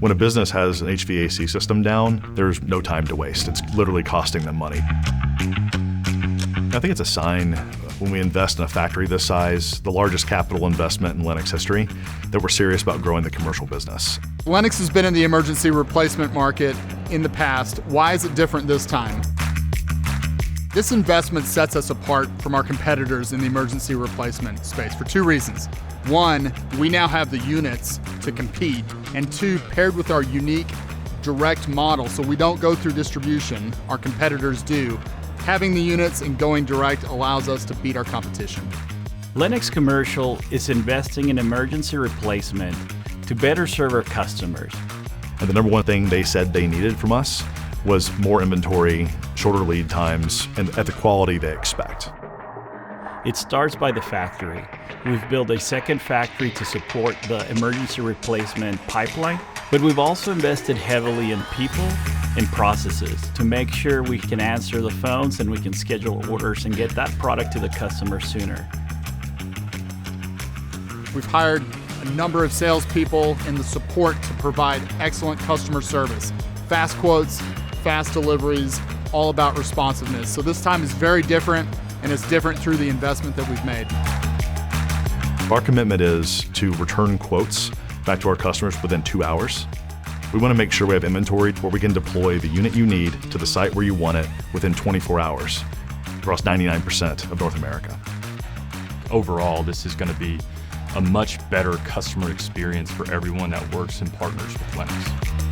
When a business has an HVAC system down, there's no time to waste. It's literally costing them money. I think it's a sign when we invest in a factory this size, the largest capital investment in Lennox history, that we're serious about growing the commercial business. Lennox has been in the emergency replacement market in the past. Why is it different this time? This investment sets us apart from our competitors in the emergency replacement space for two reasons. One, we now have the units to compete, and two, paired with our unique direct model, so we don't go through distribution, our competitors do. Having the units and going direct allows us to beat our competition. Lennox Commercial is investing in emergency replacement to better serve our customers. And the number one thing they said they needed from us was more inventory, shorter lead times, and at the quality they expect. It starts by the factory. We've built a second factory to support the emergency replacement pipeline, but we've also invested heavily in people and processes to make sure we can answer the phones and we can schedule orders and get that product to the customer sooner. We've hired a number of salespeople in the support to provide excellent customer service. Fast quotes, fast deliveries, all about responsiveness. So this time is very different, and it's different through the investment that we've made. Our commitment is to return quotes back to our customers within 2 hours. We want to make sure we have inventory where we can deploy the unit you need to the site where you want it within 24 hours across 99% of North America. Overall, this is going to be a much better customer experience for everyone that works and partners with Lennox.